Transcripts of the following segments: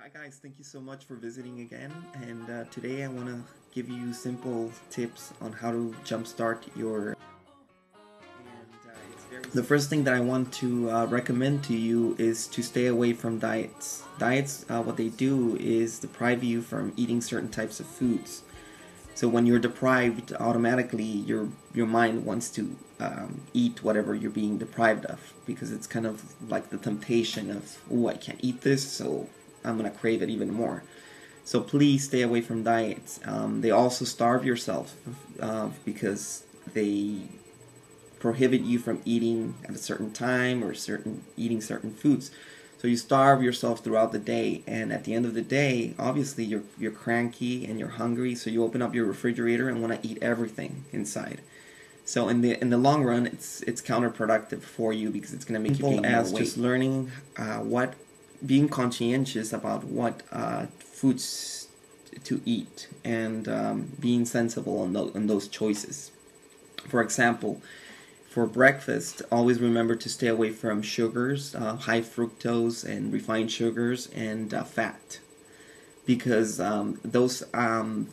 Hi guys, thank you so much for visiting again. And today I want to give you simple tips on how to jumpstart your. The first thing that I want to recommend to you is to stay away from diets. Diets, what they do is deprive you from eating certain types of foods. So when you're deprived, automatically your mind wants to eat whatever you're being deprived of, because it's kind of like the temptation of, oh, I can't eat this, so I'm gonna crave it even more. So please stay away from diets. They also starve yourself because they prohibit you from eating at a certain time or eating certain foods. So you starve yourself throughout the day, and at the end of the day, obviously you're cranky and you're hungry. So you open up your refrigerator and want to eat everything inside. So in the long run, it's counterproductive for you, because it's going to make you gain more weight. Just learning being conscientious about what foods to eat, and being sensible on those choices. For example, for breakfast, always remember to stay away from sugars, high fructose and refined sugars, and fat, because those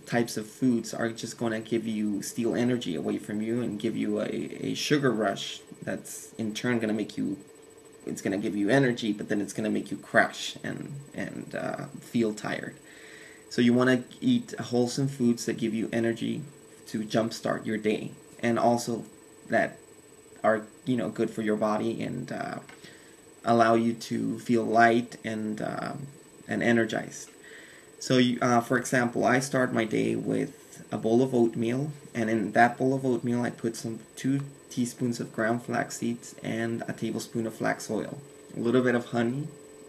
types of foods are just going to steal energy away from you and give you a sugar rush that's in turn going to make you, it's going to give you energy, but then it's going to make you crash and feel tired. So you want to eat wholesome foods that give you energy to jumpstart your day, and also that are good for your body and allow you to feel light and energized. So for example, I start my day with a bowl of oatmeal, and in that bowl of oatmeal I put 2 teaspoons of ground flax seeds and a tablespoon of flax oil, a little bit of honey,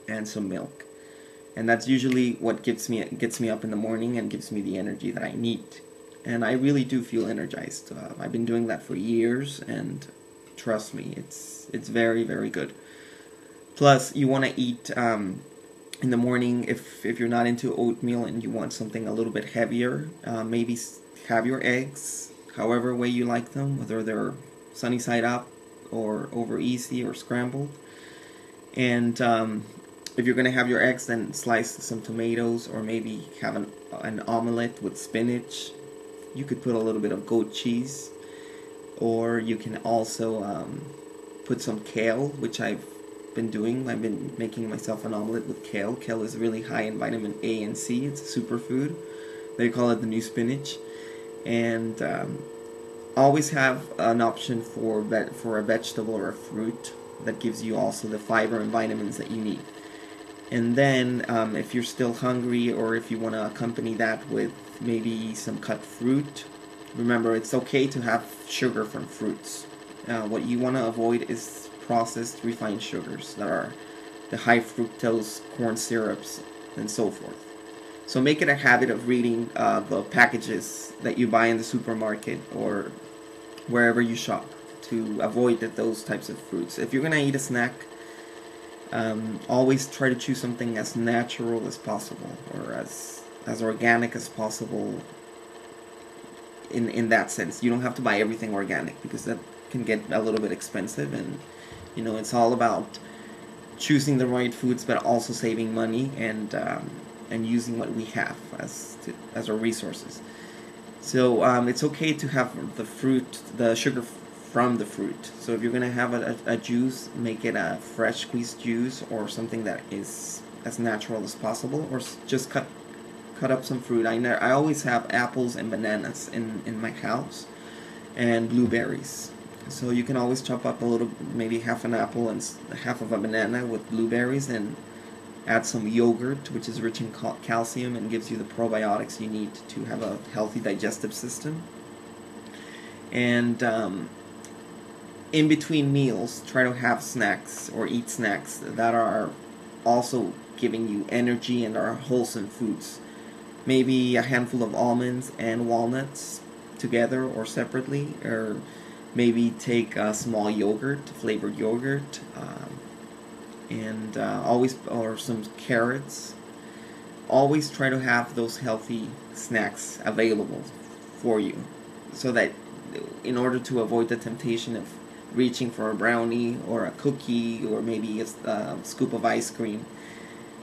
and some milk. And that's usually what gets me up in the morning and gives me the energy that I need. And I really do feel energized. I've been doing that for years, and trust me, it's very, very good. Plus, you want to eat in the morning, if you're not into oatmeal and you want something a little bit heavier, maybe have your eggs however way you like them, whether they're sunny side up or over easy or scrambled. And if you're going to have your eggs, then slice some tomatoes, or maybe have an omelette with spinach. You could put a little bit of goat cheese, or you can also put some kale, which I've been doing. I've been making myself an omelet with kale. Kale is really high in vitamin A and C. It's a superfood. They call it the new spinach. And always have an option for a vegetable or a fruit that gives you also the fiber and vitamins that you need. And then if you're still hungry, or if you want to accompany that with maybe some cut fruit, remember, it's okay to have sugar from fruits. What you want to avoid is processed refined sugars that are the high fructose corn syrups and so forth. So make it a habit of reading the packages that you buy in the supermarket or wherever you shop, to avoid those types of fruits. If you're going to eat a snack, always try to choose something as natural as possible, or as organic as possible. In that sense, you don't have to buy everything organic, because that can get a little bit expensive, and it's all about choosing the right foods, but also saving money and using what we have as our resources. So it's okay to have the sugar from the fruit. So if you're gonna have a juice, make it a fresh squeezed juice, or something that is as natural as possible, or just cut up some fruit. I always have apples and bananas in my house, and blueberries. So you can always chop up maybe half an apple and half of a banana with blueberries, and add some yogurt, which is rich in calcium and gives you the probiotics you need to have a healthy digestive system. And in between meals, try to have snacks or eat snacks that are also giving you energy and are wholesome foods. Maybe a handful of almonds and walnuts together or separately, or maybe take a small yogurt, flavored yogurt, and or some carrots. Always try to have those healthy snacks available for you, so that in order to avoid the temptation of reaching for a brownie or a cookie or maybe a scoop of ice cream,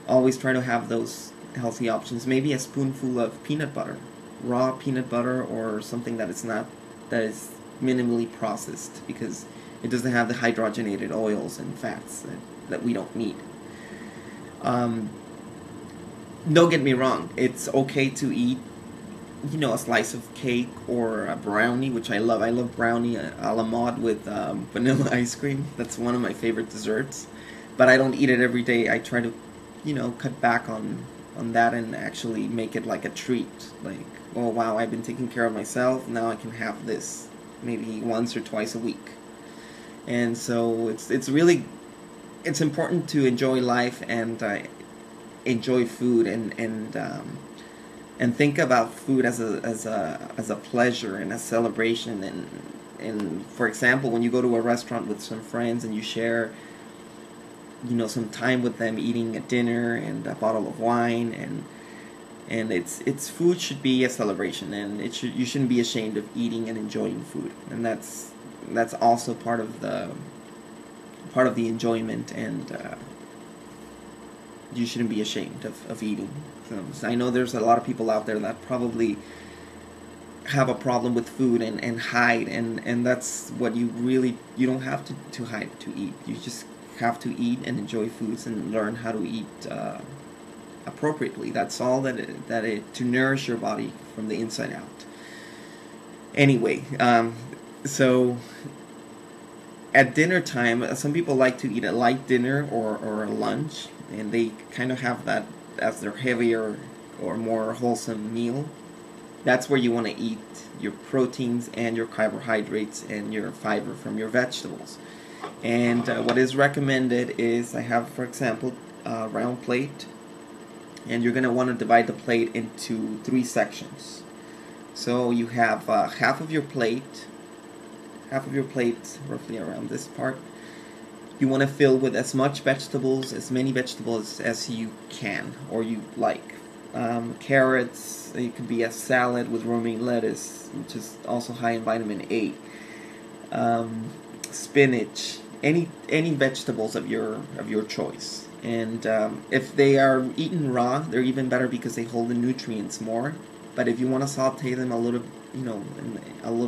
always try to have those healthy options. Maybe a spoonful of peanut butter, raw peanut butter, or something that is minimally processed, because it doesn't have the hydrogenated oils and fats that we don't need. Um, don't get me wrong, it's okay to eat, a slice of cake or a brownie, which I love. I love brownie a la mode with vanilla ice cream. That's one of my favorite desserts. But I don't eat it every day. I try to, cut back on that and actually make it like a treat. Like, oh wow, I've been taking care of myself. Now I can have this maybe once or twice a week. And so it's important to enjoy life and enjoy food and think about food as a pleasure and a celebration. And for example, when you go to a restaurant with some friends and you share some time with them, eating a dinner and a bottle of wine, and it's food should be a celebration, and you shouldn't be ashamed of eating and enjoying food. And that's also part of the enjoyment, and you shouldn't be ashamed of eating. So I know there's a lot of people out there that probably have a problem with food and hide, and that's what you don't have to hide to eat. You just have to eat and enjoy foods and learn how to eat appropriately. That's all to nourish your body from the inside out. Anyway, so at dinner time, some people like to eat a light dinner or a lunch, and they kind of have that as their heavier or more wholesome meal. That's where you want to eat your proteins and your carbohydrates and your fiber from your vegetables. And what is recommended is, I have, for example, a round plate, and you're going to want to divide the plate into 3 sections. So you have half of your plate, roughly around this part, you want to fill with as many vegetables as you can or you like. Carrots, it could be a salad with romaine lettuce, which is also high in vitamin A. Spinach, any vegetables of your choice. And if they are eaten raw, they're even better because they hold the nutrients more. But if you want to saute them a little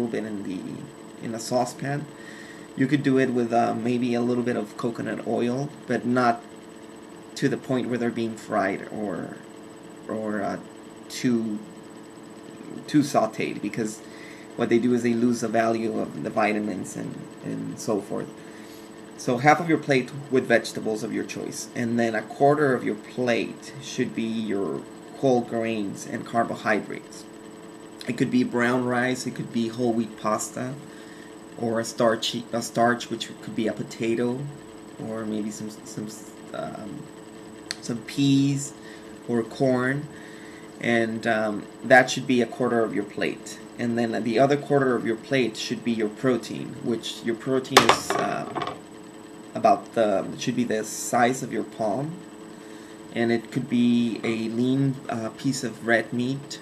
bit in a saucepan, you could do it with maybe a little bit of coconut oil, but not to the point where they're being fried or too sauteed, because what they do is they lose the value of the vitamins and so forth. So half of your plate with vegetables of your choice, and then a quarter of your plate should be your whole grains and carbohydrates. It could be brown rice, it could be whole wheat pasta, or a starch which could be a potato, or maybe some peas or corn, and that should be a quarter of your plate. And then the other quarter of your plate should be your protein, which your protein is should be the size of your palm, and it could be a lean piece of red meat.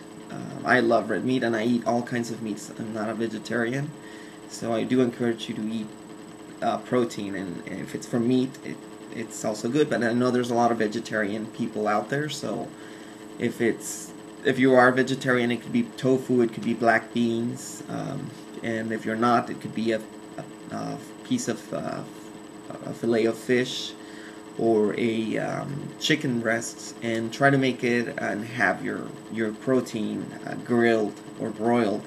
I love red meat, and I eat all kinds of meats. I'm not a vegetarian, so I do encourage you to eat protein, and if it's from meat, it's also good. But I know there's a lot of vegetarian people out there, so if you are vegetarian, it could be tofu, it could be black beans, and if you're not, it could be a piece of a fillet of fish or a chicken breast, and try to make it and have your protein grilled or broiled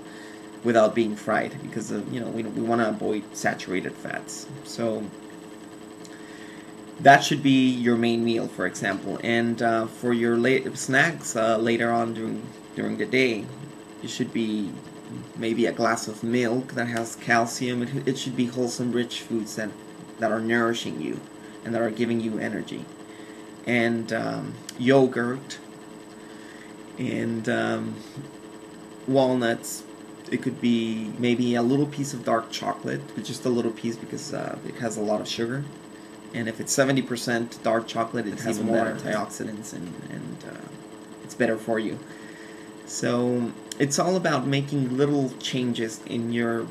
without being fried, because we want to avoid saturated fats. So that should be your main meal, for example. And for your snacks later on during the day, it should be maybe a glass of milk that has calcium. It should be wholesome, rich foods that are nourishing you and that are giving you energy. And yogurt and walnuts. It could be maybe a little piece of dark chocolate, but just a little piece, because it has a lot of sugar. And if it's 70% dark chocolate, it has more antioxidants, and it's better for you. So it's all about making little changes in your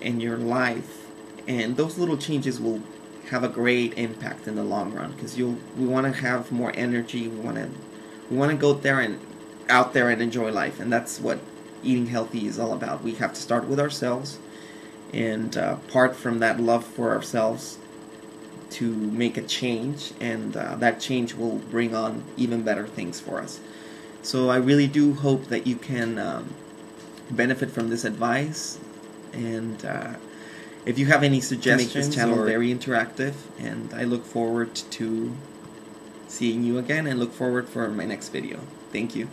life, and those little changes will have a great impact in the long run, because we want to have more energy. We want to go there and out there and enjoy life, and that's what eating healthy is all about. We have to start with ourselves, and part from that love for ourselves to make a change, and that change will bring on even better things for us. So I really do hope that you can benefit from this advice, and if you have any suggestions, to make this channel very interactive, and I look forward to seeing you again, and look forward for my next video. Thank you.